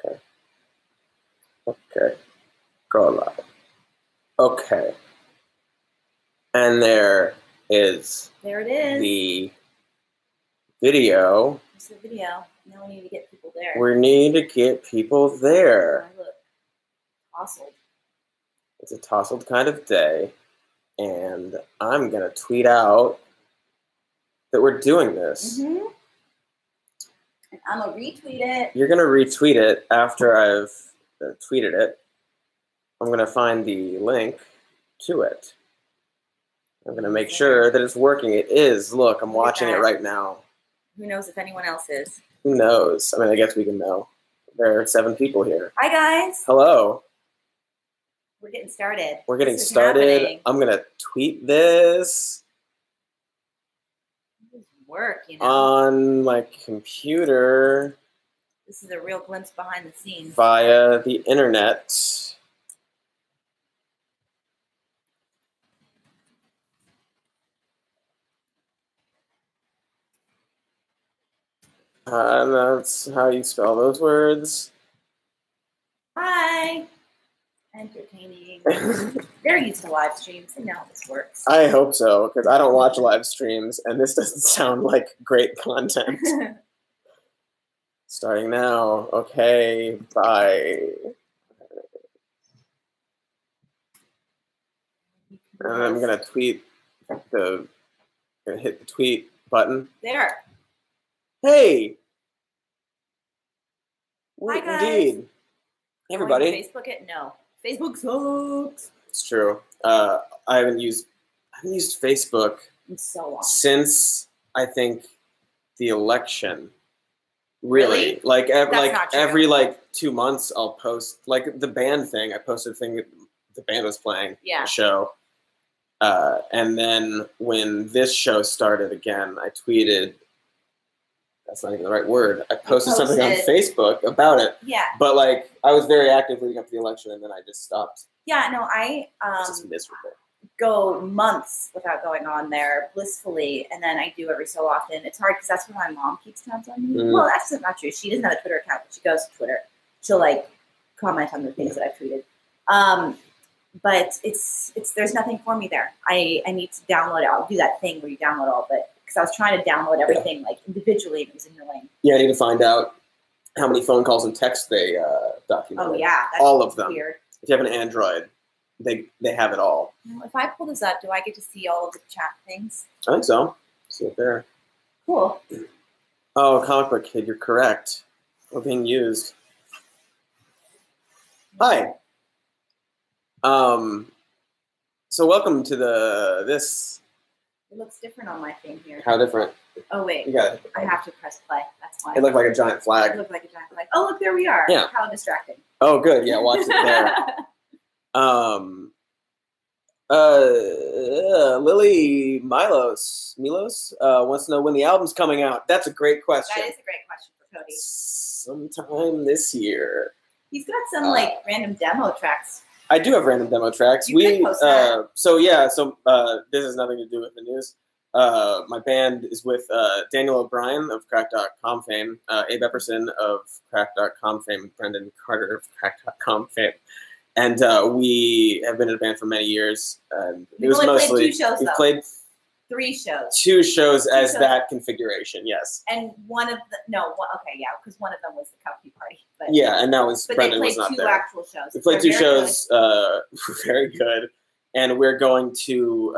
Okay. Okay. Go live. Okay. And there is. There it is. The video. It's the video. Now we need to get people there. We need to get people there. Oh, look. Tousled. It's a tousled kind of day. And I'm going to tweet out that we're doing this. Mm-hmm. And I'm going to retweet it. You're going to retweet it after I've tweeted it. I'm going to find the link to it. I'm going to make sure that it's working. It is. Look, I'm watching it right now. Who knows if anyone else is? Who knows? I mean, I guess we can know. There are 7 people here. Hi, guys. Hello. We're getting started. We're getting started. Happening. I'm going to tweet this. Work, you know? On my computer. This is a real glimpse behind the scenes. Via the internet. And that's how you spell those words. Hi. Entertaining. They're used to live streams. They know how this works. I hope so, because I don't watch live streams, and this doesn't sound like great content. Starting now. Okay, bye. And I'm going to tweet gonna hit the tweet button. There. Hey! Hi, guys. Indeed. Hey, everybody. Facebook it? No. Facebook sucks. It's true. I haven't used Facebook in so long. Since I think the election. Really? Like every 2 months I'll post like the band thing. I posted a thing that the band was playing a show. And then when this show started again, I tweeted. That's not even the right word. I posted something on Facebook about it. Yeah. But I was very active leading up to the election, and then I just stopped. Yeah. No, I it's just miserable. Go months without going on there blissfully, and then I do every so often. It's hard because that's where my mom keeps tabs on me. Well, that's not true. She doesn't have a Twitter account, but she goes to Twitter. She'll comment on the things that I've tweeted. But it's there's nothing for me there. I need to download it. I'll do that thing where you download all of it. Because I was trying to download everything individually, and it was annoying. Yeah, I need to find out how many phone calls and texts they document. Oh yeah, that's all of them. Weird. If you have an Android, they have it all. Now, if I pull this up, do I get to see all of the chat things? I think so. See it there. Cool. Oh, Comic Book Kid, you're correct. We're being used. Hi. So welcome to this. It looks different on my thing here. How different? Oh, wait. You got it. I have to press play. That's why. It looked like a giant flag. It looked like a giant flag. Oh, look, there we are. Yeah. How distracting. Oh, good. Yeah, watch it there. Lily Milos wants to know when the album's coming out. That's a great question. That is a great question for Cody. Sometime this year. He's got some random demo tracks. I do have random demo tracks. You could post that. So this has nothing to do with the news. My band is with Daniel O'Brien of Crack.com fame, Abe Epperson of Crack.com fame, Brendan Carter of Crack.com fame. And we have been in a band for many years. And it was mostly played 2 shows, we played 3 shows. 2 shows as that configuration, yes. And one of the because one of them was the Coffee Party. But, yeah, and that was Brendan was not there. But they played 2 actual shows. We played 2 shows, very good. And we're going to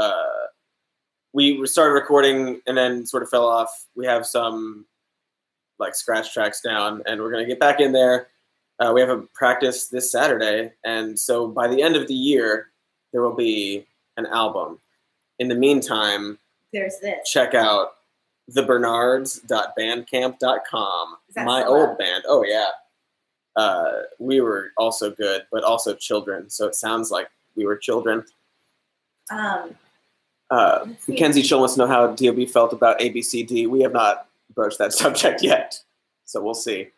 we started recording and then sort of fell off. We have some scratch tracks down, and we're gonna get back in there. We have a practice this Saturday, and so by the end of the year, there will be an album. In the meantime, there's this. Check out thebernards.bandcamp.com. My old band. Oh yeah. We were also good, but also children. So it sounds like we were children. Mackenzie Chill wants to know how DOB felt about ABCD. We have not broached that subject yet, so we'll see.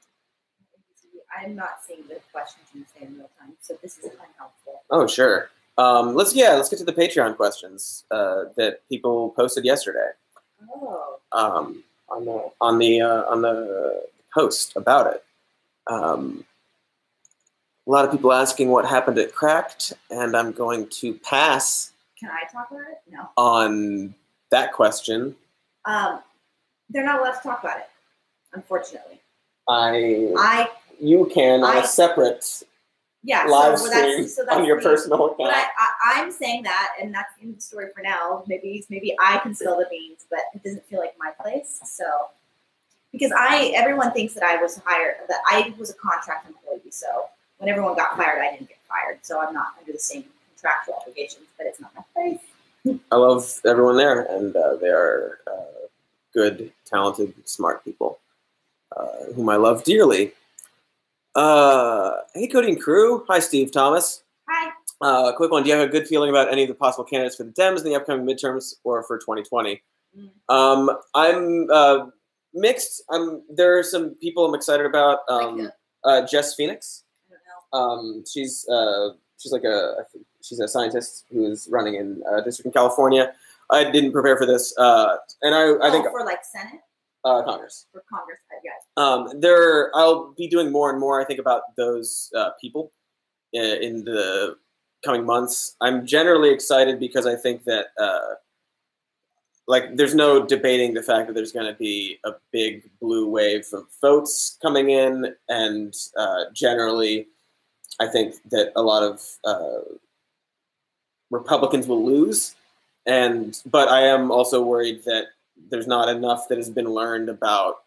I'm not seeing the questions you say in real time, so this is unhelpful. Oh, sure. Let's get to the Patreon questions that people posted yesterday. Oh. On the post about it. A lot of people asking what happened at Cracked, and I'm going to pass. Can I talk about it? No. On that question. They're not allowed to talk about it, unfortunately. You can on a separate live stream on your personal account. But I'm saying that, and that's the end of the story for now. Maybe I can spill the beans, but it doesn't feel like my place. So, because everyone thinks that I was hired, that I was a contract employee. So when everyone got fired, I didn't get fired. So I'm not under the same contractual obligations, but it's not my place. I love everyone there, and they are good, talented, smart people whom I love dearly. Hey, Cody and crew. Hi, Steve Thomas. Hi. Quick one. Do you have a good feeling about any of the possible candidates for the Dems in the upcoming midterms or for 2020? I'm mixed. There are some people I'm excited about. Jess Phoenix. I don't know. She's a scientist who's running in a district in California. I didn't prepare for this, and I think for like Senate. Congress. For Congress, yes. I'll be doing more and more, I think, about those people in the coming months. I'm generally excited because I think that, there's no debating the fact that there's going to be a big blue wave of votes coming in, and generally, I think that a lot of Republicans will lose, but I am also worried that there's not enough that has been learned about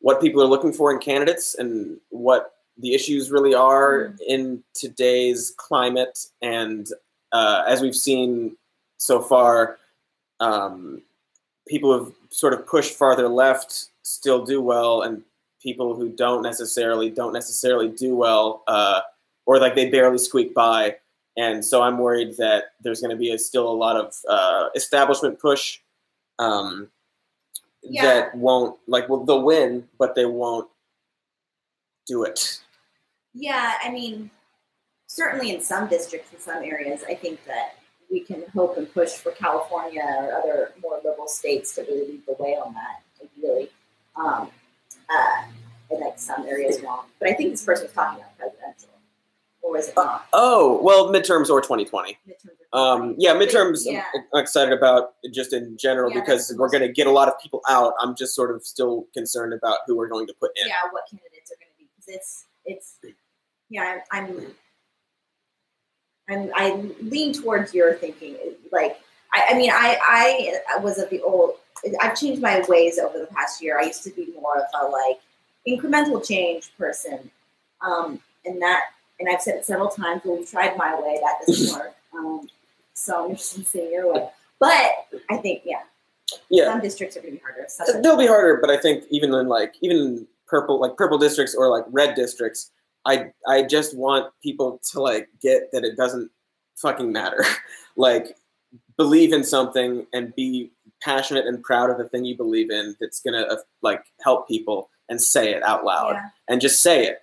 what people are looking for in candidates and what the issues really are in today's climate. And as we've seen so far, people who've sort of pushed farther left still do well, and people who don't necessarily do well, or like they barely squeak by. And so I'm worried that there's going to be still a lot of establishment push that won't, they'll win, but they won't do it. Yeah, I mean, certainly in some districts, in some areas, I think that we can hope and push for California or other more liberal states to really lead the way on that, ideally. And like some areas won't. But I think this person was talking about presidential. Or was it not? Oh, well, midterms or 2020. Midterms I'm excited about just in general because we're going to get a lot of people out. I'm just sort of still concerned about who we're going to put in. Yeah, what candidates are going to be. Because I lean towards your thinking. Like, I was of the old, I've changed my ways over the past year. I used to be more of a incremental change person. And I've said it several times, when we've tried my way, that doesn't work. So I'm interested in seeing your way. But I think, some districts are going to be harder. They'll be harder, but I think even in purple districts or red districts, I just want people to get that it doesn't fucking matter. Believe in something and be passionate and proud of the thing you believe in that's going to help people, and say it out loud and just say it.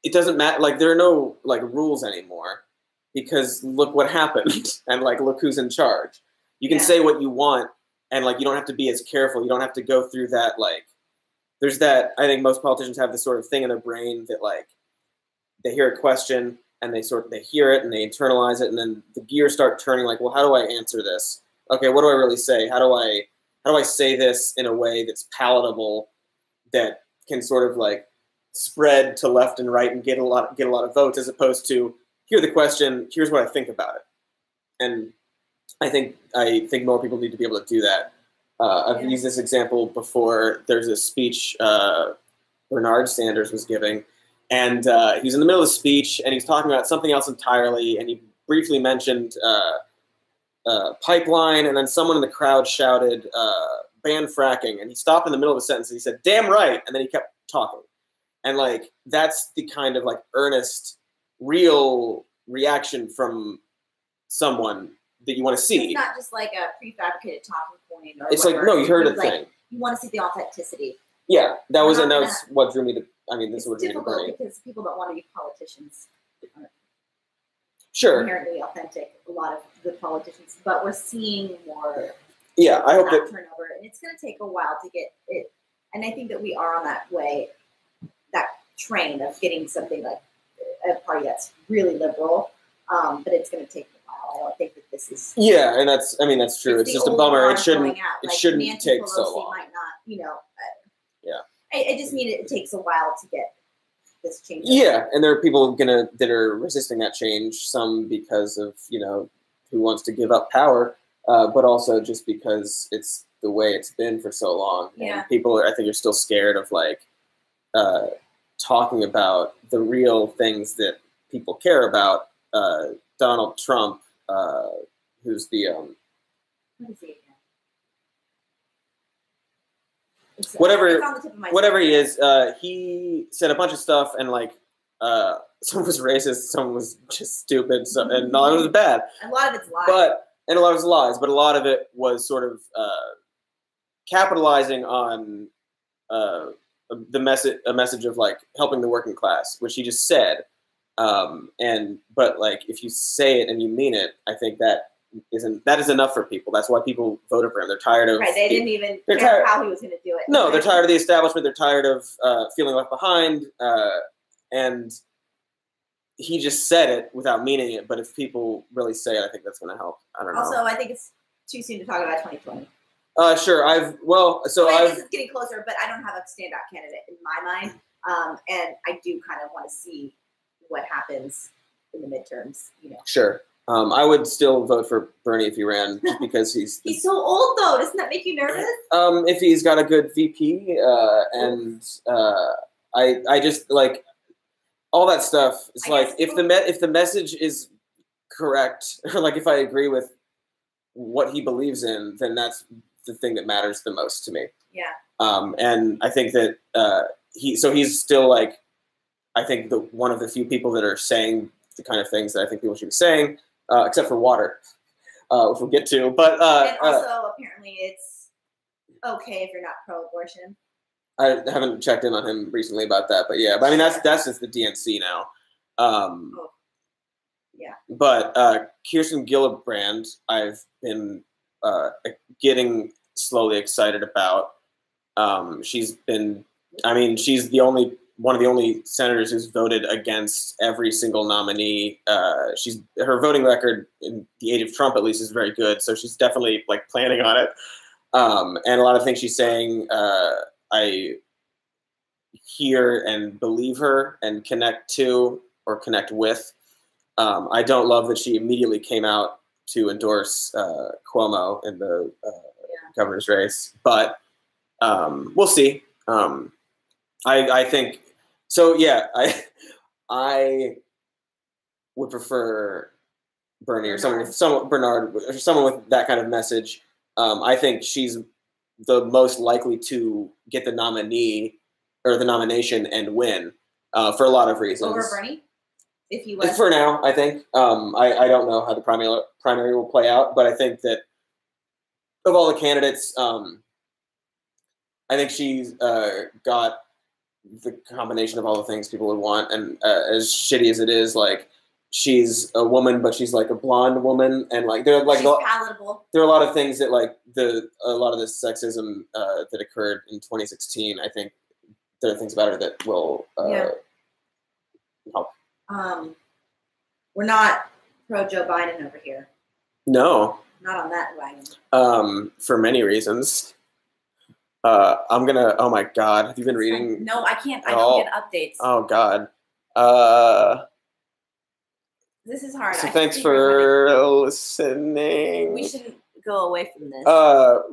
It doesn't matter. There are no rules anymore, because look what happened and look who's in charge. You can say what you want, and you don't have to be as careful. You don't have to go through that. There's that. I think most politicians have this sort of thing in their brain that they hear a question and they hear it and they internalize it, and then the gears start turning. Well, how do I answer this? Okay, what do I really say? How do I say this in a way that's palatable, that can sort of spread to left and right and get a lot of votes, as opposed to, hear the question, here's what I think about it. And I think more people need to be able to do that. I've used this example before. There's a speech Bernard Sanders was giving, and he was in the middle of the speech and he's talking about something else entirely, and he briefly mentioned pipeline, and then someone in the crowd shouted ban fracking, and he stopped in the middle of a sentence and he said, "Damn right," and then he kept talking. And that's the kind of earnest, real reaction from someone that you want to see. It's not just a prefabricated talking point. Or it's no, you heard a thing. You want to see the authenticity. Yeah, that was what drew me to. This is what drew me to Bernie. Because people don't want to be politicians. Sure. Inherently authentic, a lot of good politicians, but we're seeing more. Yeah, I hope that turnover, and it's going to take a while to get it. And I think that we are on that way. That train of getting something like a party that's really liberal, but it's going to take a while. I don't think that this is. Yeah, and that's true. It's just a bummer. It shouldn't Nancy take Pelosi so long. Might not, yeah. I just mean it takes a while to get this change. Yeah, and there are people that are resisting that change. Some because of who wants to give up power, but also just because it's the way it's been for so long. Yeah. And people, I think, are still scared of talking about the real things that people care about. Donald Trump, who's the what is he? Whatever he is, he said a bunch of stuff, and some was racist, some was just stupid, and all of it was bad. A lot of it's lies. And a lot of it's lies, but a lot of it was sort of capitalizing on a message of helping the working class, which he just said. But if you say it and you mean it, I think that is enough for people. That's why people voted for him. They're tired of they didn't even care how he was going to do it. No, they're tired of the establishment. They're tired of feeling left behind. And he just said it without meaning it. But if people really say it, I think that's going to help. I don't know. Also, I think it's too soon to talk about 2020. Sure. This is getting closer, but I don't have a standout candidate in my mind. And I do kind of want to see what happens in the midterms. Sure. I would still vote for Bernie if he ran, just because he's so old though. Doesn't that make you nervous? If he's got a good VP, I just all that stuff. It's if the message is correct, or if I agree with what he believes in, then that's the thing that matters the most to me. Yeah. And I think that he's still I think one of the few people that are saying the kind of things that I think people should be saying. Except for water, which we'll get to. But and also, apparently, it's okay if you're not pro-abortion. I haven't checked in on him recently about that, but yeah. But I mean, that's just the DNC now. Yeah. But Kirsten Gillibrand, I've been getting slowly excited about. She's one of the only senators who's voted against every single nominee. Her voting record in the age of Trump, at least, is very good. So she's definitely planning on it. And a lot of things she's saying, I hear and believe her and connect to or connect with. I don't love that she immediately came out to endorse Cuomo in the governor's race, but we'll see. I think so. Yeah, I would prefer Bernie or someone with that kind of message. I think she's the most likely to get the nominee or the nomination and win for a lot of reasons. Over Bernie, if you was for now, I think. I don't know how the primary will play out, but I think that of all the candidates, I think she's got the combination of all the things people would want, and as shitty as it is, she's a woman, but she's a blonde woman, and they're she's palatable. There are a lot of things that a lot of the sexism that occurred in 2016. I think there are things about her that will help. We're not pro Joe Biden over here. No, not on that wagon. For many reasons. I'm gonna. Oh my God! Have you been reading? No, I can't. I don't get updates. Oh God. This is hard. So thanks for listening. We shouldn't go away from this.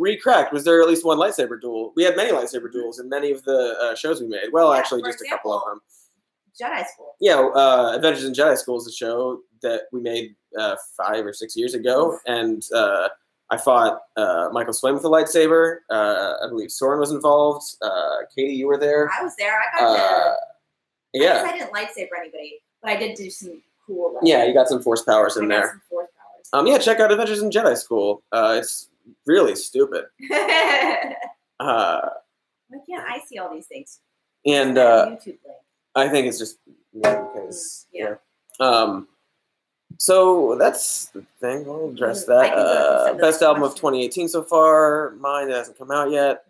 Recracked. Was there at least one lightsaber duel? We had many lightsaber duels in many of the shows we made. Well, actually, just a couple of them. Jedi School. Yeah, Adventures in Jedi School is a show that we made 5 or 6 years ago, and I fought Michael Swain with a lightsaber. I believe Soren was involved. Katie, you were there. I was there. I got yeah. I didn't lightsaber anybody, but I did do some cool. Yeah, you got some Force powers in there. Some Force powers. Yeah, check out Adventures in Jedi School. It's really stupid. Why can't I see all these things? And YouTube link. I think it's just because so that's the thing. We'll address that. Best album of 2018 so far. Mine that hasn't come out yet.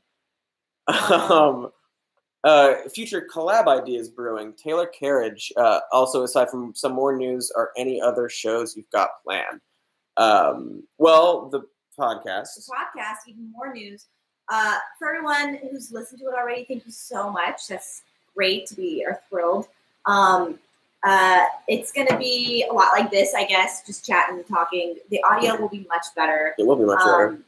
Future collab ideas brewing. Taylor Carriage. Also, aside from some more news, are any other shows you've got planned? Well, the podcast. The podcast, even more news. For everyone who's listened to it already, thank you so much. That's great. We are thrilled. It's going to be a lot like this, I guess, just chatting and talking. The audio will be much better. It will be much better.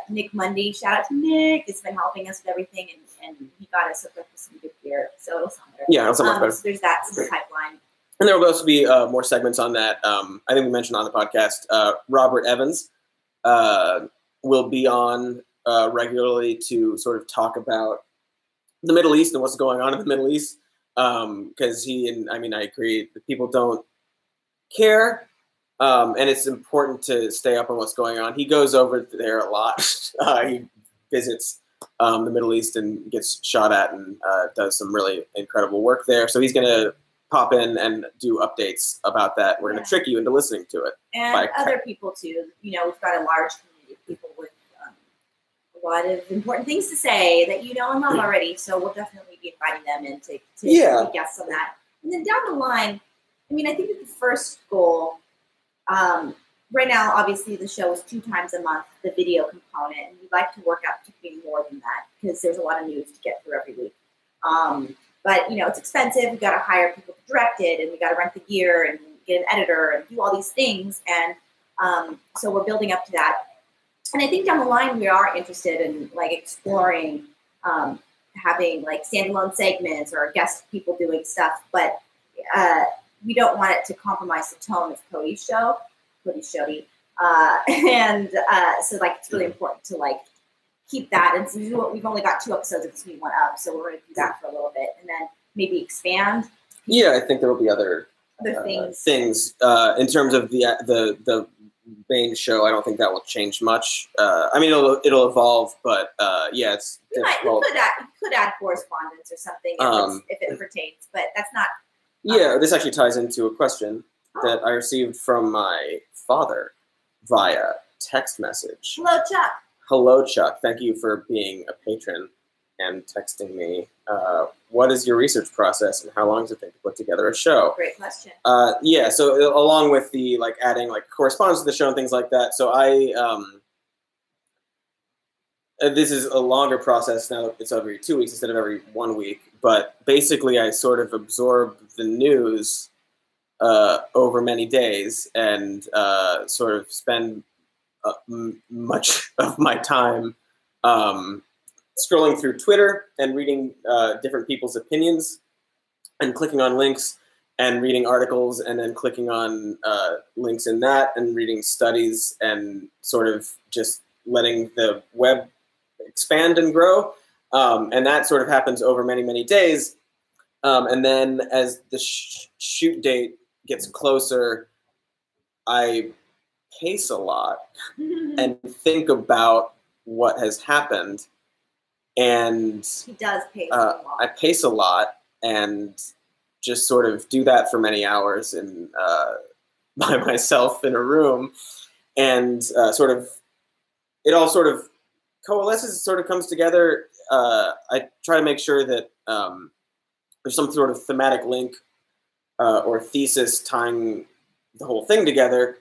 Nick Mundy, shout out to Nick. Has been helping us with everything, and he got us hooked up with some good gear, so it'll sound better. Yeah, it'll sound much better. So there's that, some pipeline. And there will also be more segments on that. I think we mentioned on the podcast, Robert Evans will be on regularly to sort of talk about the Middle East and what's going on in the Middle East. Because I agree, that people don't care. And it's important to stay up on what's going on. He goes over there a lot. He visits the Middle East and gets shot at and does some really incredible work there. So he's going to pop in and do updates about that. We're going to trick you into listening to it. And other people too. We've got a large community of people with a lot of important things to say that you know and love already. So we'll definitely be inviting them in to be guests on that. And then down the line, I think that the first goal, right now, obviously the show is 2 times a month, the video component, and we'd like to work out to be more than that because there's a lot of news to get through every week. But it's expensive. We got to hire people to direct it, and we got to rent the gear and get an editor and do all these things. And so we're building up to that. And I think down the line we are interested in exploring having standalone segments or guest people doing stuff, but we don't want it to compromise the tone of Cody's show, Cody's Shody. So it's really important to keep that. And so we've only got 2 episodes of this new one up, so we're going to do that for a little bit and then maybe expand. Yeah, I think there will be other things in terms of the main show. I don't think that will change much. It'll evolve, but it's difficult. You could add correspondence or something if it pertains, but that's not. This actually ties into a question that I received from my father via text message. Hello, Chuck. Hello, Chuck. Thank you for being a patron and texting me. What is your research process and how long does it take to put together a show? Great question. So along with the adding correspondence to the show and things like that. So this is a longer process now. It's every 2 weeks instead of every 1 week. But basically, I sort of absorb the news over many days and sort of spend much of my time scrolling through Twitter and reading different people's opinions and clicking on links and reading articles and then clicking on links in that and reading studies and sort of just letting the web expand and grow. And that sort of happens over many, many days. And then as the shoot date gets closer, I pace a lot and think about what has happened. And he does pace a lot. I pace a lot and just sort of do that for many hours and by myself in a room. And it all sort of coalesces, sort of comes together. I try to make sure that there's some sort of thematic link or thesis tying the whole thing together,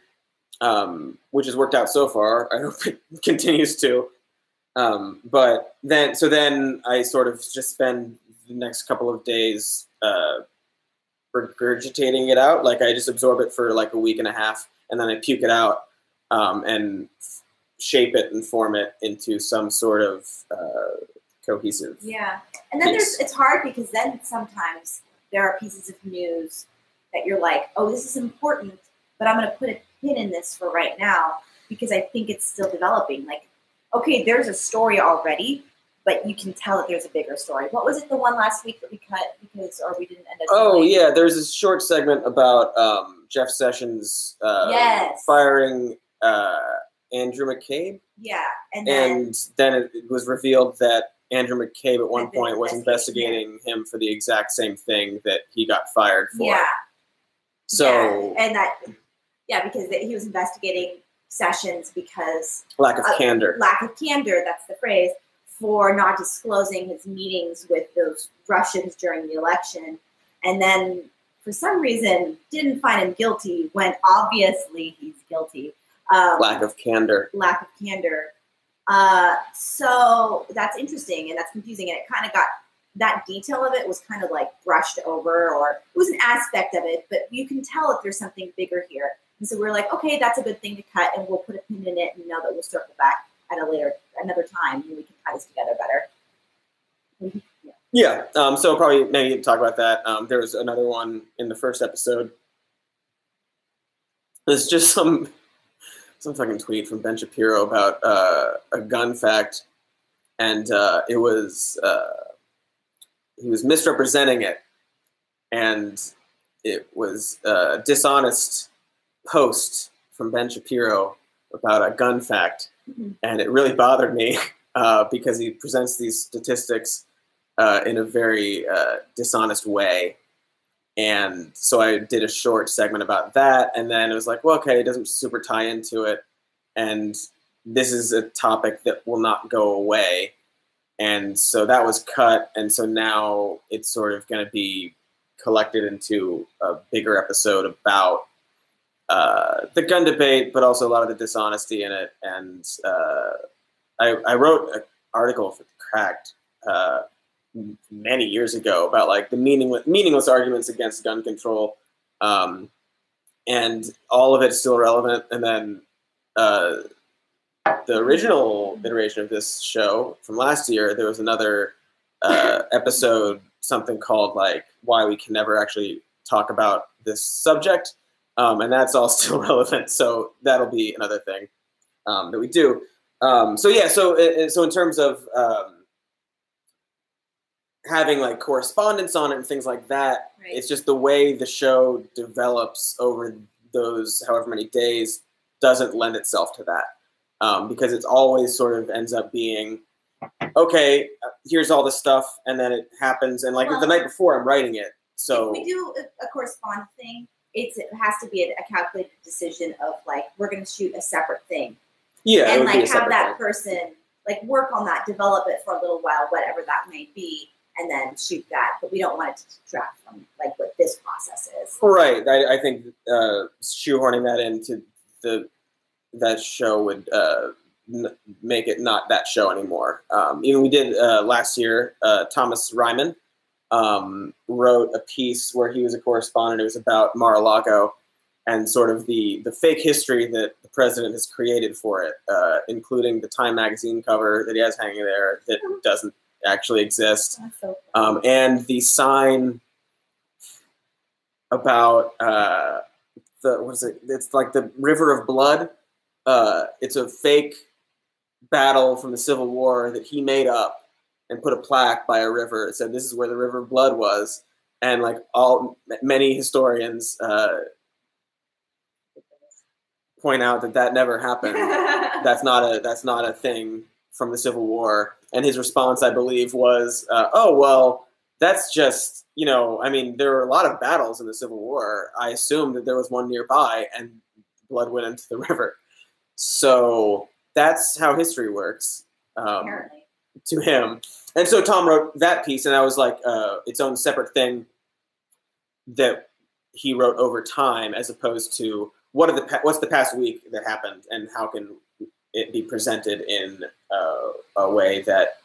which has worked out so far. I hope it continues to. But then I sort of just spend the next couple of days regurgitating it out. I just absorb it for a week and a half, and then I puke it out and shape it and form it into some sort of cohesive. Yeah, and then it's hard because then sometimes there are pieces of news that you're like, oh, this is important, but I'm going to put a pin in this for right now because I think it's still developing. Okay, there's a story already, but you can tell that there's a bigger story. What was it, the one last week that we cut or we didn't end up doing? Yeah, there's a short segment about Jeff Sessions firing Andrew McCabe. Yeah, and then it was revealed that Andrew McCabe at one point was investigating him for the exact same thing that he got fired for. Yeah. So because he was investigating Sessions because lack of candor. Lack of candor, that's the phrase, for not disclosing his meetings with those Russians during the election, and then for some reason didn't find him guilty when obviously he's guilty. Lack of candor. So that's interesting and that's confusing, and it kind of got, that detail of it was kind of like brushed over, or it was an aspect of it, but you can tell if there's something bigger here. And so we're like, okay, that's a good thing to cut, and we'll put a pin in it and know that we'll circle back at another time, and we can tie this together better. Yeah. So probably maybe talk about that. There was another one in the first episode. There's just some fucking tweet from Ben Shapiro about a gun fact, and it was he was misrepresenting it, and it was a dishonest post from Ben Shapiro about a gun fact, and it really bothered me because he presents these statistics in a very dishonest way. And so I did a short segment about that, and then it was like, well, okay, it doesn't super tie into it, and this is a topic that will not go away. And so that was cut, and so now it's sort of going to be collected into a bigger episode about the gun debate, but also a lot of the dishonesty in it. And I wrote an article for Cracked many years ago about like the meaningless arguments against gun control, and all of it is still relevant. And then the original iteration of this show from last year, there was another episode, something called like "Why We Can Never Actually Talk About This Subject," and that's all still relevant. So that'll be another thing that we do. So in terms of having like correspondence on it and things like that, right. It's just the way the show develops over those however many days doesn't lend itself to that, because it's always sort of ends up being, okay, here's all the stuff, and then it happens, and like the night before I'm writing it. So if we do a correspondence thing, it has to be a calculated decision of like, we're going to shoot a separate thing. Yeah, and like have that person like work on that, develop it for a little while, whatever that may be, and then shoot that. But we don't want it to detract from like what this process is. Right. I think shoehorning that into that show would make it not that show anymore. Even we did last year. Thomas Ryman wrote a piece where he was a correspondent. It was about Mar-a-Lago and sort of the fake history that the president has created for it, including the Time magazine cover that he has hanging there that doesn't actually exist, and the sign about what is it? It's like the River of Blood. It's a fake battle from the Civil War that he made up and put a plaque by a river. It said, "This is where the River of Blood was," and like many historians point out that never happened. That's not a thing from the Civil War. And his response, I believe, was, "Oh well, that's just, I mean, there were a lot of battles in the Civil War. I assumed that there was one nearby, and blood went into the river." So that's how history works, to him. And so Tom wrote that piece, and that was like its own separate thing that he wrote over time, as opposed to what's the past week that happened, and how can it be presented in a way that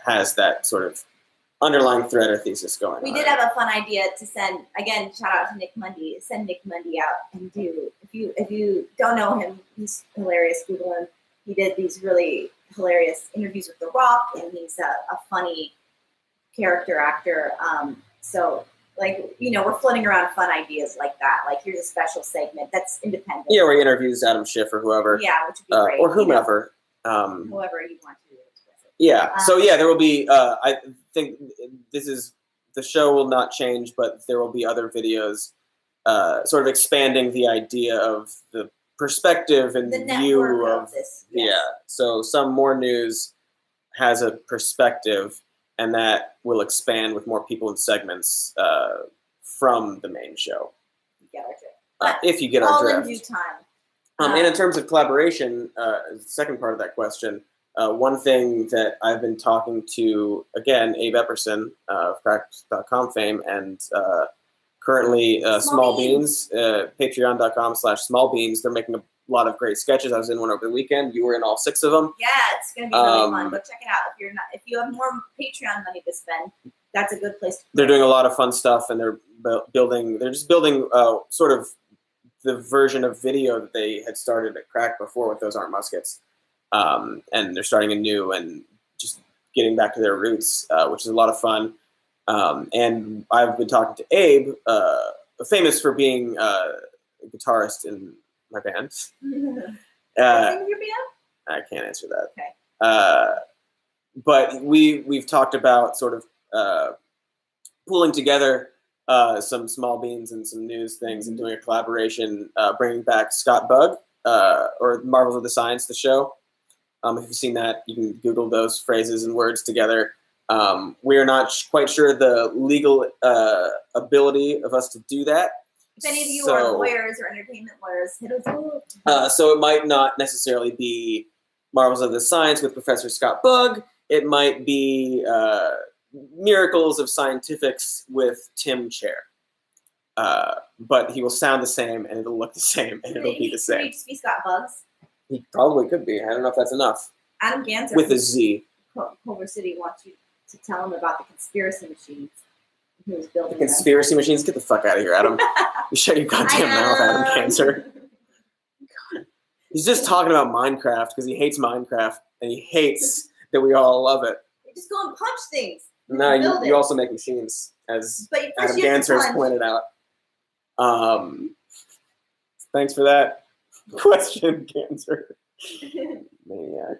has that sort of underlying thread or thesis going on. We did have a fun idea to send, again, shout out to Nick Mundy, send Nick Mundy out and do, if you don't know him, he's hilarious, Google him. He did these really hilarious interviews with The Rock, and he's a funny character actor. So, like, we're floating around fun ideas like that. Like, here's a special segment that's independent. Yeah, where he interviews Adam Schiff or whoever. Yeah, which would be great. Or whomever. Whoever you want to express it. Yeah. So, yeah, there will be, I think the show will not change, but there will be other videos sort of expanding the idea of the perspective and the view of this. Yes. Yeah. So some more news has a perspective, and that will expand with more people and segments from the main show. If you get our drift. All in due time. And in terms of collaboration, the second part of that question, one thing that I've been talking to, again, Abe Epperson of Cracked.com fame, and currently Small Beans, patreon.com/smallbeans. They're making a lot of great sketches. I was in one over the weekend. You were in all 6 of them. Yeah, it's going to be really fun. Go check it out. If you have more Patreon money to spend, that's a good place to They're doing a lot of fun stuff, and they're just building sort of the version of video that they had started at Crack before with Those Aren't Muskets. And they're starting anew and just getting back to their roots, which is a lot of fun. And I've been talking to Abe, famous for being a guitarist in my band. What's the name of your band? I can't answer that. Okay. But we've talked about sort of pulling together some Small Beans and some news things and doing a collaboration, bringing back Scott Bug, or Marvels of the Science, the show. If you've seen that, you can Google those phrases and words together. We are not quite sure the legal ability of us to do that. If any of you are lawyers or entertainment lawyers, hit us up. So it might not necessarily be Marvels of the Science with Professor Scott Bug. It might be Miracles of Scientifics with Tim Chair. But he will sound the same, and it'll look the same, and it'll be the same. Could he just be Scott Bugs? He probably could be. I don't know if that's enough. Adam Ganser with a Z. Culver City wants you to tell him about the conspiracy machines. He was building the conspiracy machines? Get the fuck out of here, Adam. You shut your goddamn mouth, Adam Ganser. God. He's just talking about Minecraft because he hates Minecraft, and he hates that we all love it. You just go and punch things. No, you also make machines, as Adam Ganser has pointed out. Thanks for that question, Ganser. Maniac.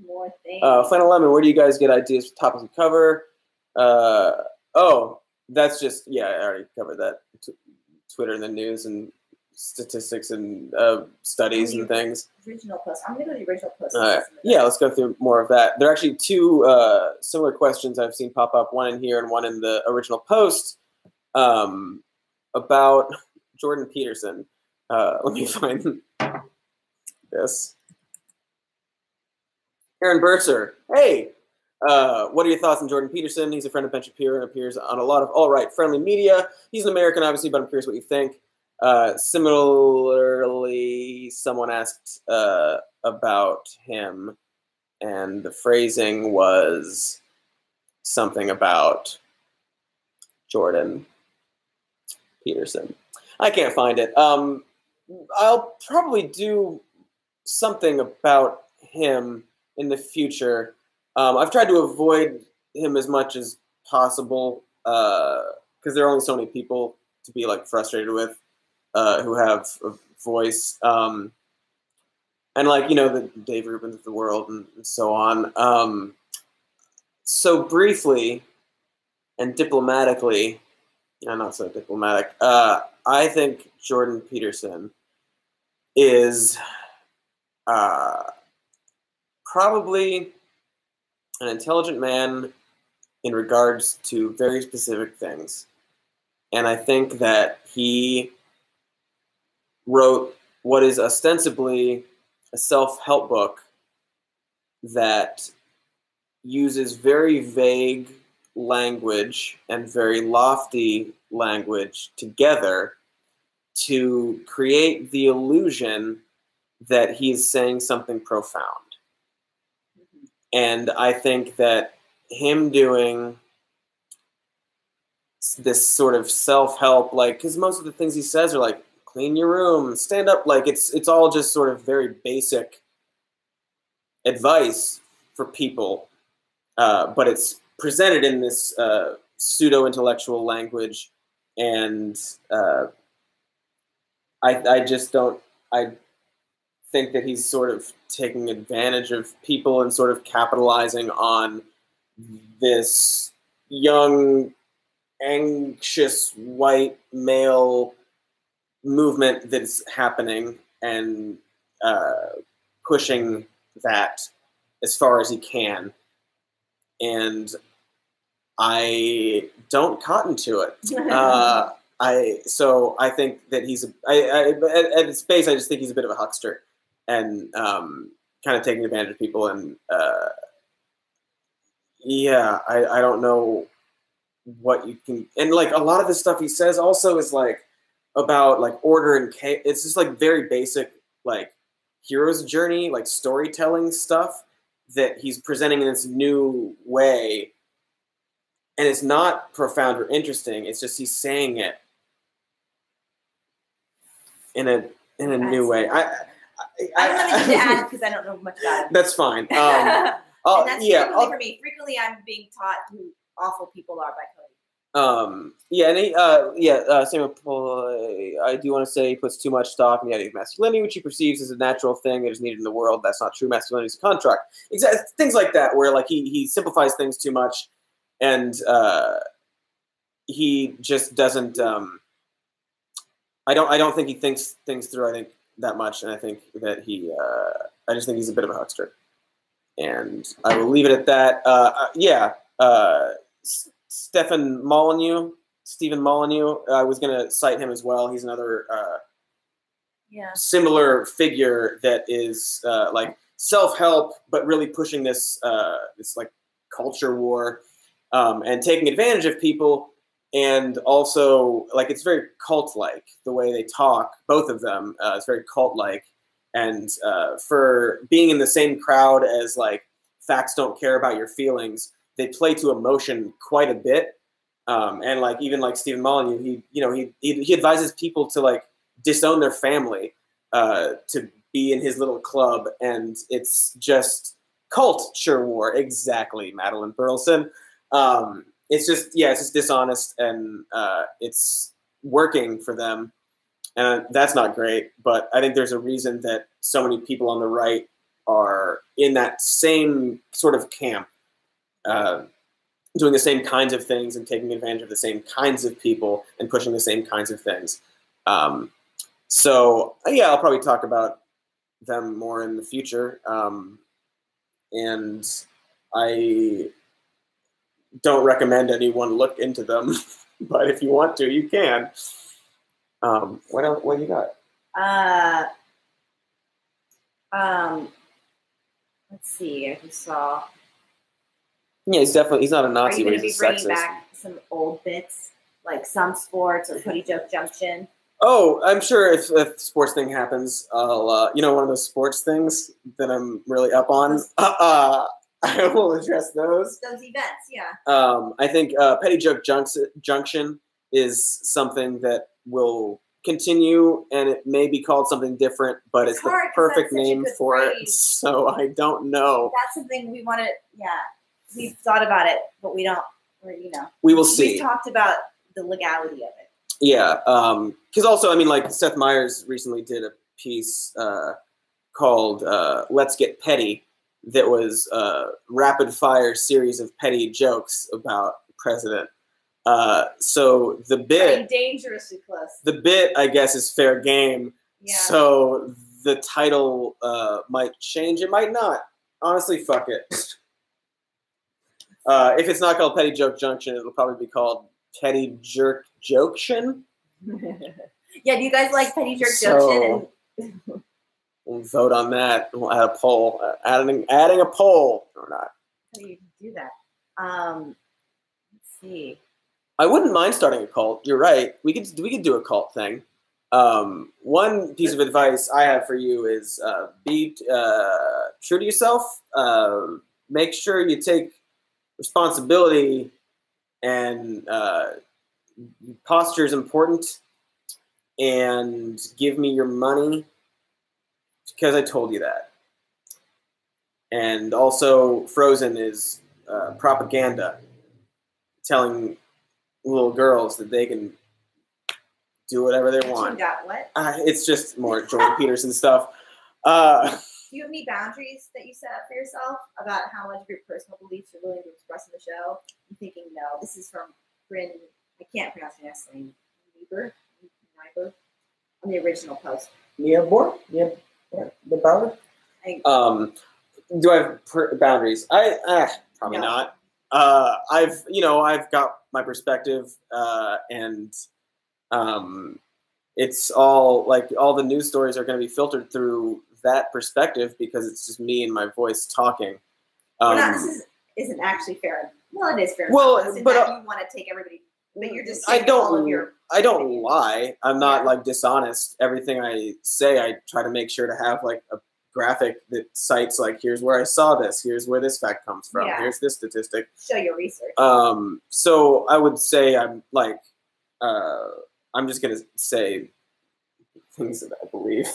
More things. Flannel Lemon, where do you guys get ideas for topics to cover? That's just, I already covered that. Twitter and the news and statistics and studies and things. Original post. I'm going to go to the original post. Yeah, let's go through more of that. There are actually 2 similar questions I've seen pop up, one in here and one in the original post, about Jordan Peterson. Let me find this. Aaron Burtzer. Hey, what are your thoughts on Jordan Peterson? He's a friend of Ben Shapiro and appears on a lot of alt-right friendly media. He's an American, obviously, but I'm curious what you think. Similarly, someone asked about him, and the phrasing was something about Jordan Peterson. I can't find it. I'll probably do something about him in the future. I've tried to avoid him as much as possible because there are only so many people to be like frustrated with who have a voice, and the Dave Rubins of the world and so on. So briefly and diplomatically, not so diplomatic, I think Jordan Peterson is probably an intelligent man in regards to very specific things. And I think that he wrote what is ostensibly a self-help book that uses very vague language and very lofty language together to create the illusion that he's saying something profound. And I think that him doing this sort of self-help, because most of the things he says are like, clean your room, stand up, it's all just sort of very basic advice for people, but it's presented in this pseudo-intellectual language, and I think that he's sort of taking advantage of people and sort of capitalizing on this young, anxious, white male movement that's happening and pushing that as far as he can. And I don't cotton to it. So I think that he's at its base, I just think he's a bit of a huckster. And kind of taking advantage of people, and yeah, I don't know what you can, and like a lot of the stuff he says also is like about like order and chaos. It's just like very basic like hero's journey, like storytelling stuff that he's presenting in this new way, and it's not profound or interesting. It's just he's saying it in a new way. I don't have anything to add because I don't know much about it. That's fine. And that's frequently for me. Frequently, I'm being taught who awful people are by Cody. Samuel, I do want to say he puts too much stock in the idea of masculinity, which he perceives as a natural thing that is needed in the world. That's not true. Masculinity is a contract. Exactly, things like that, where like he simplifies things too much, and he just doesn't. I don't think he thinks things through. I think that much, and I think that he. I just think he's a bit of a huckster, and I will leave it at that. Stephen Molyneux. I was going to cite him as well. He's another similar figure that is like self-help, but really pushing this this like culture war and taking advantage of people, and also like it's very cult-like the way they talk. Both of them, it's very cult-like, and for being in the same crowd as like facts don't care about your feelings. They play to emotion quite a bit, and like even like Stephen Molyneux, he advises people to like disown their family to be in his little club, and it's just culture war. Exactly, Madeline Burleson. It's just dishonest, and it's working for them, and that's not great. But I think there's a reason that so many people on the right are in that same sort of camp. Doing the same kinds of things and taking advantage of the same kinds of people and pushing the same kinds of things. So yeah, I'll probably talk about them more in the future. And I don't recommend anyone look into them, but if you want to, you can. What else? What do you got? Let's see. I just saw. Yeah, he's not a Nazi, but he's a sexist. Are you going to be bringing back some old bits, like some sports or Cody Joke Junction? Oh, I'm sure if sports thing happens, I'll, one of those sports things that I'm really up on, I will address those. Those events, yeah. I think Petty Joke Junction is something that will continue, and it may be called something different, but it's the perfect name for it, so I don't know. That's something we want to, we've thought about it, but we don't, we will see. We've talked about the legality of it. Yeah, because also, I mean, like Seth Meyers recently did a piece called "Let's Get Petty" that was a rapid-fire series of petty jokes about the president. So the bit dangerously close. The bit, I guess, is fair game. Yeah. So the title might change. It might not. Honestly, fuck it. If it's not called Petty Joke Junction, it'll probably be called Petty Jerk Joction. Yeah, do you guys like Petty Jerk Junction? We'll vote on that. We'll add a poll. Adding a poll or not. How do you do that? Let's see. I wouldn't mind starting a cult. You're right. We could do a cult thing. One piece of advice I have for you is be true to yourself. Make sure you take responsibility, and posture is important, and give me your money because I told you that. And also, Frozen is propaganda, telling little girls that they can do whatever they want. You got what? It's just more Jordan Peterson stuff. Do you have any boundaries that you set up for yourself about how much of your personal beliefs you're willing to express in the show? I'm thinking, no, this is from Bryn. I can't pronounce your last name. Niebuhr? On the original post. Niebuhr? Yeah. The boundary? Do I have boundaries? Probably not. I've got my perspective, and it's all like all the news stories are going to be filtered through that perspective because it's just me and my voice talking. This isn't actually fair. Well, it is fair. Well, but you want to take everybody, but you're just saying I don't lie. I'm not like dishonest. Everything I say, I try to make sure to have like a graphic that cites like, here's where I saw this, here's where this fact comes from, here's this statistic. Show your research. So I would say I'm like, I'm just gonna say things that I believe,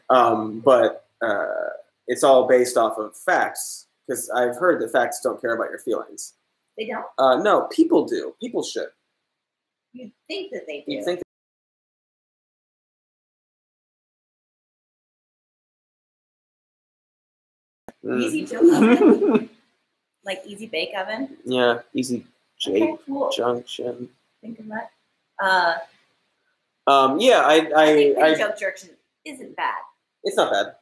but it's all based off of facts because I've heard that facts don't care about your feelings. They don't? No, people do. People should. You think that they do. You think Easy Joe oven? Like Easy Bake Oven? Yeah, Easy Jake Junction. Think of that. Yeah, I think Petty Joke Junction isn't bad. It's not bad.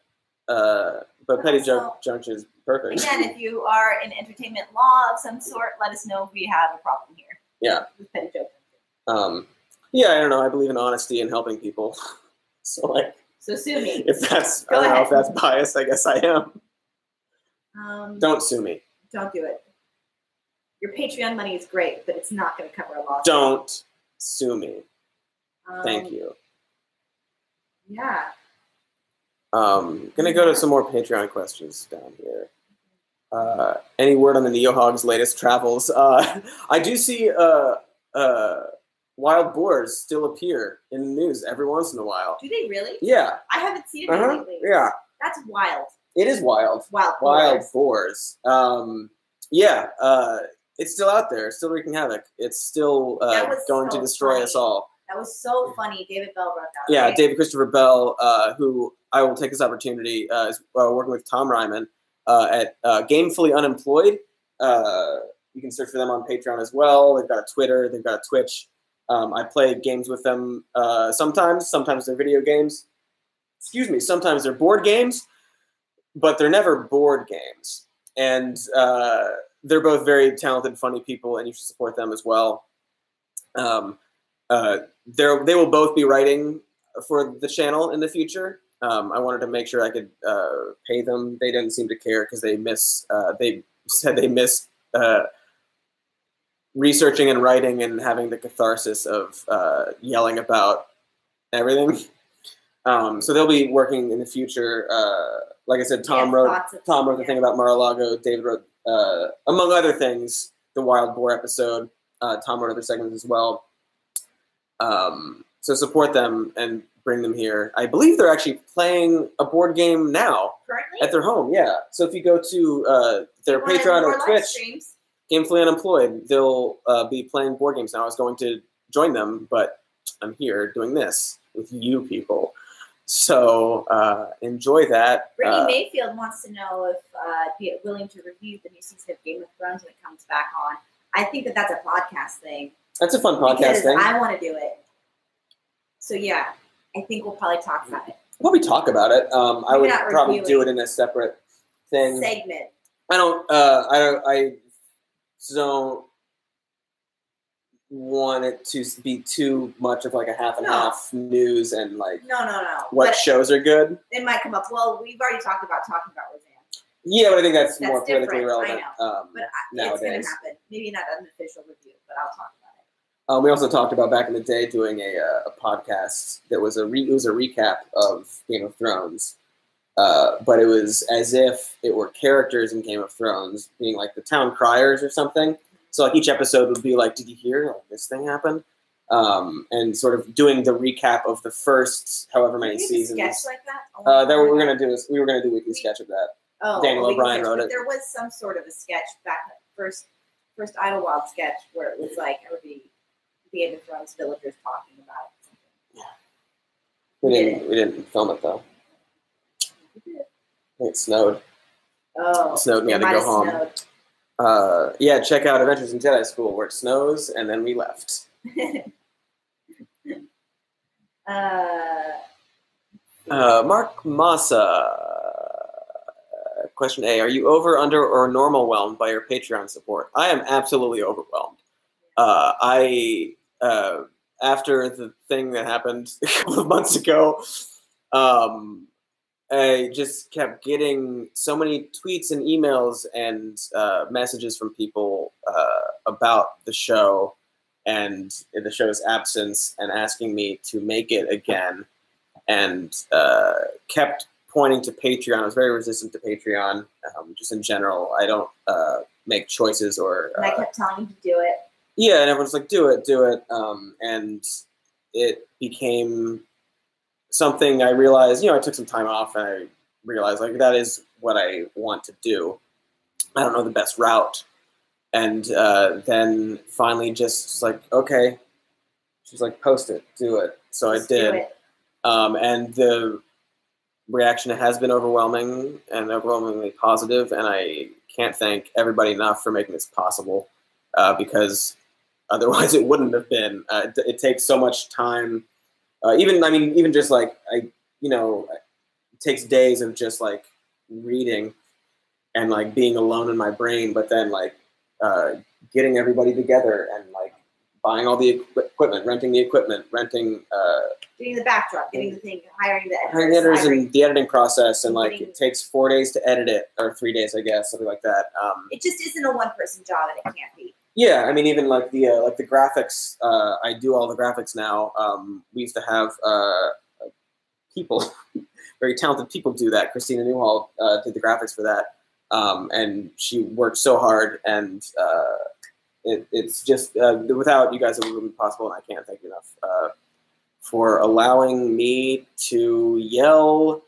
But Petty Joke Junction is perfect. Again, if you are in entertainment law of some sort, let us know if we have a problem here. Yeah. With Petty Joke Junction. Yeah, I don't know. I believe in honesty and helping people. So sue me. If that's I don't know if that's biased, I guess I am. Don't sue me. Don't do it. Your Patreon money is great, but it's not going to cover a loss. Don't sue me. Thank you. Yeah. Gonna go to some more Patreon questions down here. Any word on the Neohogs' latest travels? I do see wild boars still appear in the news every once in a while. Do they really? Yeah. I haven't seen it lately. Yeah. That's wild. It is wild. Wild boars. Yeah. It's still out there. It's still wreaking havoc. It's still going to destroy us all. That was so funny. David Bell wrote that. Yeah, right? David Christopher Bell, who I will take this opportunity, is working with Tom Ryman at Gamefully Unemployed. You can search for them on Patreon as well. They've got a Twitter. They've got a Twitch. I play games with them sometimes. Sometimes they're video games. Excuse me. Sometimes they're board games, but they're never board games. And they're both very talented, funny people, and you should support them as well. They will both be writing for the channel in the future. I wanted to make sure I could pay them. They didn't seem to care because they said they miss researching and writing and having the catharsis of yelling about everything. So they'll be working in the future. Like I said, Tom wrote the thing about Mar-a-Lago. David wrote, among other things, the Wild Boar episode. Tom wrote other segments as well. So support them and bring them here. I believe they're actually playing a board game now. Currently? At their home, yeah. So if you go to their Patreon or Twitch, Gamefully Unemployed, they'll be playing board games now. I was going to join them, but I'm here doing this with you people. So enjoy that. Brittany Mayfield wants to know if be willing to review the new season of Game of Thrones when it comes back on. I think that's a podcast thing. That's a fun podcast thing. I want to do it. So yeah, I think we'll probably talk about it. We'll probably talk about it. I would probably do it in a separate thing. Segment. I don't want it to be too much of like a half and half news and like no. What shows are good? It might come up. Well, we've already talked about Roseanne. Yeah, but I think that's more politically relevant. I know. But nowadays. It's going to happen. Maybe not an official review, but I'll talk about it. We also talked about back in the day doing a podcast that was a recap of Game of Thrones, but it was as if it were characters in Game of Thrones being like the town criers or something. So like each episode would be like, did you hear like this thing happen? And sort of doing the recap of the first however many seasons. Sketch like that? That we were gonna do a weekly sketch of that. Daniel O'Brien wrote it. There was some sort of a sketch back first Idlewild sketch where it was like everybody the Game of Thrones villagers talking about something. Yeah. We didn't film it though. It snowed. Oh. It snowed. We had to go home. Yeah, check out Adventures in Jedi School where it snows and then we left. Mark Massa. Question A: are you over, under, or normal whelmed by your Patreon support? I am absolutely overwhelmed. After the thing that happened a couple of months ago, I just kept getting so many tweets and emails and messages from people about the show and the show's absence and asking me to make it again, and kept pointing to Patreon. I was very resistant to Patreon, just in general. I don't make choices or... and I kept telling you to do it. Yeah, and everyone's like, do it. And it became something I realized, I took some time off and I realized, like, that is what I want to do. I don't know the best route. And then finally just like, okay. She's like, post it, do it. So just I did. And the reaction has been overwhelming and overwhelmingly positive, and I can't thank everybody enough for making this possible, because otherwise it wouldn't have been. It takes so much time. Even just like it takes days of just like reading and like being alone in my brain, but then like getting everybody together and like buying all the equipment, renting the equipment, getting the backdrop, getting the thing, hiring the editors and the editing process, and like it takes 4 days to edit it, or 3 days, I guess, something like that. It just isn't a one-person job, and it can't be. Yeah, I mean, even like the graphics, I do all the graphics now. We used to have people, very talented people, do that. Christina Newhall did the graphics for that, and she worked so hard, and it's just without you guys it wouldn't be possible, and I can't thank you enough for allowing me to yell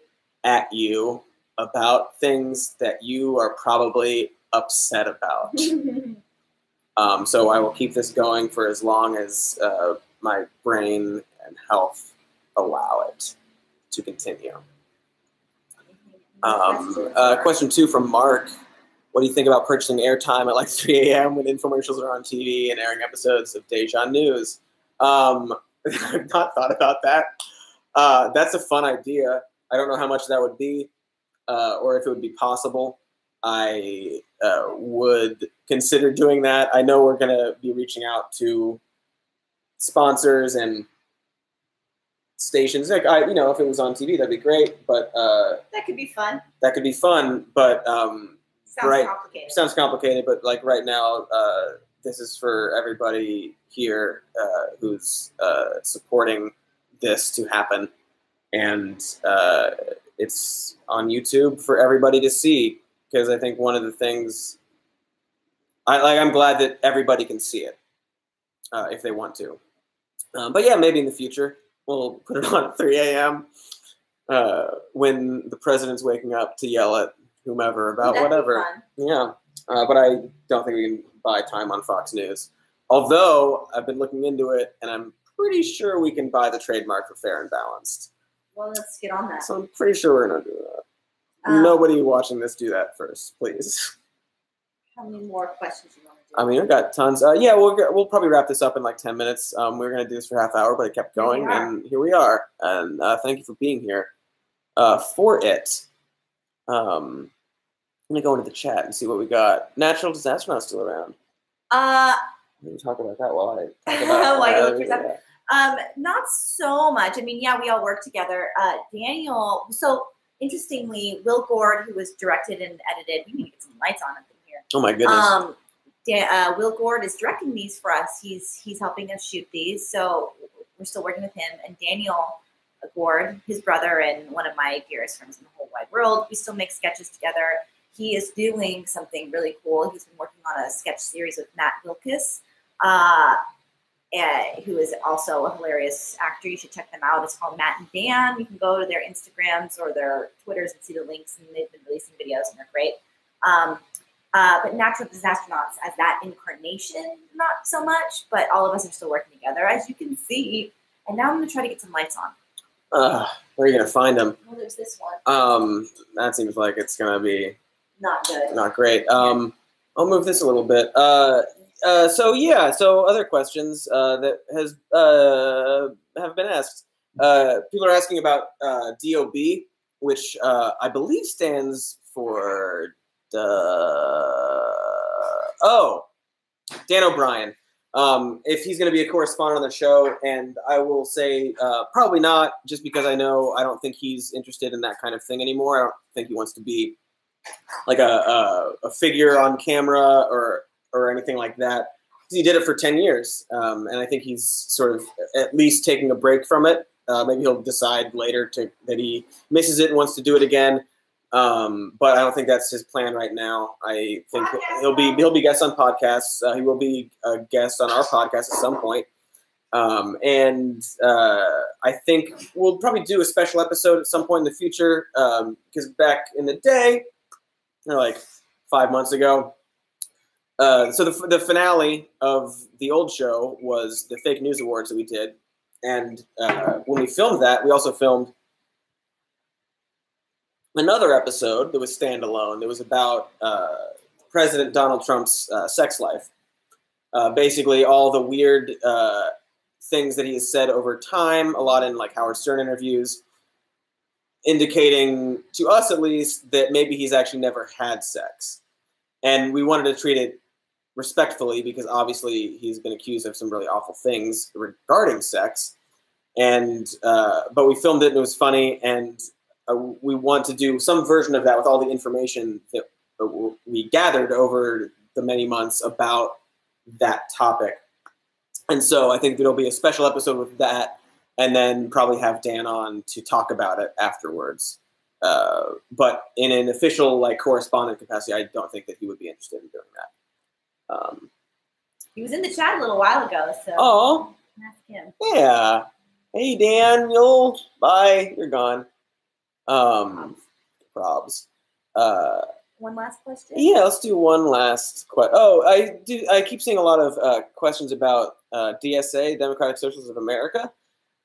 at you about things that you are probably upset about. So I will keep this going for as long as my brain and health allow it to continue. Question 2 from Mark. What do you think about purchasing airtime at like 3 a.m. when infomercials are on TV and airing episodes of Deja News? I've not thought about that. That's a fun idea. I don't know how much that would be, or if it would be possible. I would consider doing that. I know we're going to be reaching out to sponsors and stations. Like if it was on TV, that'd be great. But that could be fun. That could be fun, but complicated. Sounds complicated. But like right now, this is for everybody here who's supporting this to happen, and it's on YouTube for everybody to see. Because I think one of the things, I'm glad that everybody can see it if they want to. But yeah, maybe in the future we'll put it on at 3 a.m. When the president's waking up to yell at whomever about whatever. Yeah, but I don't think we can buy time on Fox News. Although I've been looking into it, and I'm pretty sure we can buy the trademark for Fair and Balanced. Well, let's get on that. So I'm pretty sure we're gonna do that. Nobody watching this do that first, please. How many more questions you want to do? I mean, I've got tons. Yeah, we'll probably wrap this up in like 10 minutes. We were going to do this for half hour, but it kept going, and here we are. And thank you for being here for it. Let me go into the chat and see what we got. Natural Disaster Not still around. Let me talk about that while I talk about while you look for stuff. Not so much. I mean, yeah, we all work together. Daniel, so... Interestingly, Will Gord, who was directed and edited, we need to get some lights on up in here. Oh my goodness. Will Gord is directing these for us. He's helping us shoot these, so we're still working with him. And Daniel Gord, his brother and one of my dearest friends in the whole wide world, we still make sketches together. He is doing something really cool. He's been working on a sketch series with Matt Vilkas, who is also a hilarious actor. You should check them out. It's called Matt and Dan. You can go to their Instagrams or their Twitters and see the links, and they've been releasing videos, and they're great. But Natural Disastronauts as that incarnation, not so much, but all of us are still working together, as you can see. And now I'm going to try to get some lights on. Where are you going to find them? Well, there's this one. That seems like it's going to be... Not good. Not great. I'll move this a little bit. So other questions that have been asked. People are asking about DOB, which I believe stands for Dan O'Brien. if he's going to be a correspondent on the show, and I will say probably not, just because I don't think he's interested in that kind of thing anymore. I don't think he wants to be like a figure on camera or anything like that. He did it for 10 years, and I think he's sort of at least taking a break from it. Maybe he'll decide later that he misses it and wants to do it again. But I don't think that's his plan right now. I think he'll be guest on podcasts. He will be a guest on our podcast at some point. And I think we'll probably do a special episode at some point in the future. Because back in the day, like 5 months ago, so the finale of the old show was the fake news awards that we did. And when we filmed that, we also filmed another episode that was standalone. That was about President Donald Trump's sex life. Basically, all the weird things that he has said over time, a lot in like Howard Stern interviews, indicating to us at least that maybe he's actually never had sex. And we wanted to treat it respectfully because obviously he's been accused of some really awful things regarding sex. And but we filmed it and it was funny, and we want to do some version of that with all the information that we gathered over the many months about that topic. And so I think there'll be a special episode with that, and then probably have Dan on to talk about it afterwards. But in an official like correspondent capacity, I don't think that he would be interested in doing that. He was in the chat a little while ago, so ask him. Yeah. Hey Daniel, bye. You're gone. Probs. One last question. Yeah, let's do one last question. Oh, I keep seeing a lot of questions about DSA, Democratic Socialists of America,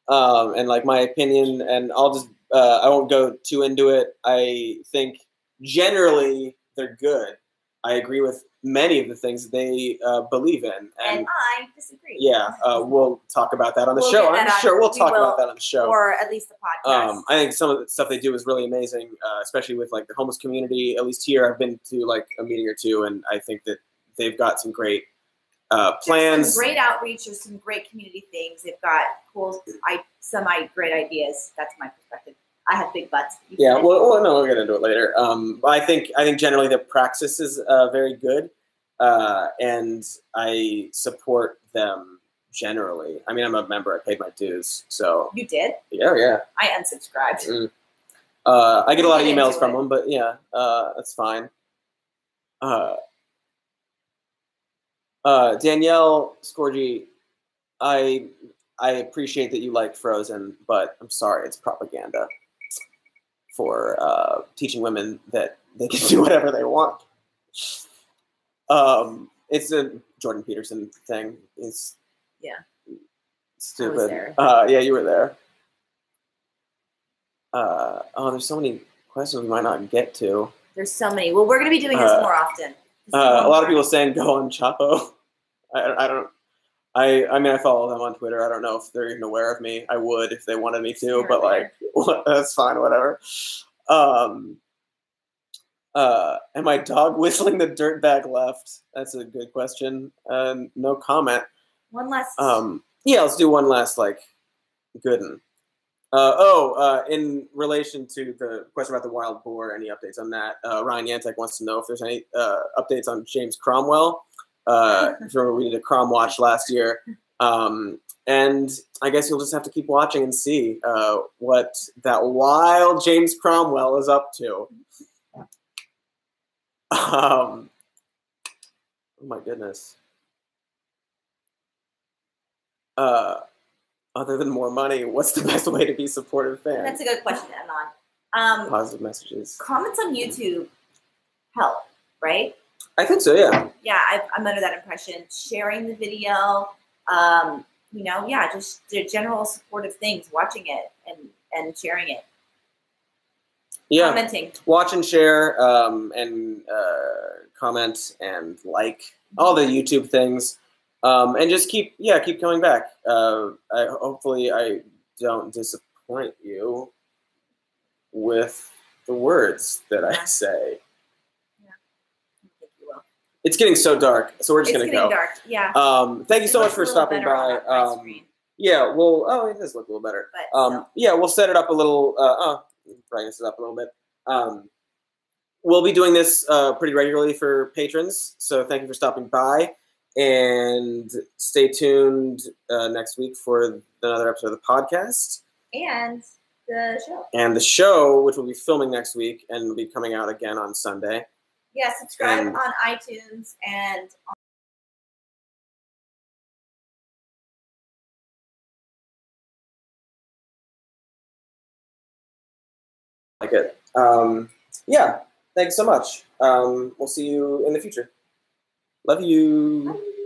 and like my opinion. And I'll just I won't go too into it. I think generally they're good. I agree with many of the things they believe in. And I disagree. Yeah, we'll talk about that on the show. I'm sure we'll talk about that on the show. Or at least the podcast. I think some of the stuff they do is really amazing, especially with like the homeless community. At least here, I've been to like a meeting or two, and I think that they've got some great plans. Some great outreach or some great community things. They've got cool, great ideas. That's my perspective. I have big butts. Yeah, well, no, we'll get into it later. I think generally the praxis is very good, and I support them generally. I mean, I'm a member. I paid my dues, so. You did? Yeah. I unsubscribed. I get a lot of emails from them, but yeah, that's fine. Danielle Scorgi, I appreciate that you like Frozen, but I'm sorry, it's propaganda for teaching women that they can do whatever they want. It's a Jordan Peterson thing. It's stupid. I was there. Yeah, you were there. There's so many questions we might not get to. There's so many. Well, we're going to be doing this more often. A lot of people saying go on Chapo. I mean, I follow them on Twitter. I don't know if they're even aware of me. I would if they wanted me to, but like, that's fine, whatever. Am I dog whistling the dirtbag left? That's a good question. No comment. One last. Yeah, let's do one last like good one. In relation to the question about the wild boar, any updates on that? Ryan Yantek wants to know if there's any updates on James Cromwell. Remember we did a Crom watch last year. And I guess you'll just have to keep watching and see what that wild James Cromwell is up to. Oh my goodness. Other than more money, what's the best way to be supportive fan? That's a good question to end on. Positive messages. Comments on YouTube help, right? I think so, yeah. Yeah, I'm under that impression. Sharing the video, just the general supportive things, watching it and sharing it. Yeah. Commenting. Watch and share, and comment and like all the YouTube things. And just keep coming back. Hopefully I don't disappoint you with the words that I say. Yeah, I think you will. It's getting so dark, so we're just going to go. It's getting dark, yeah. Thank you so much for stopping by. Yeah, well, it does look a little better. Yeah, we'll set it up a little, brightness it up a little bit. We'll be doing this pretty regularly for patrons, so thank you for stopping by. And stay tuned next week for another episode of the podcast. And the show. And the show, which we'll be filming next week and will be coming out again on Sunday. Yeah, subscribe on iTunes and on like it. Yeah, thanks so much. We'll see you in the future. Love you. Bye.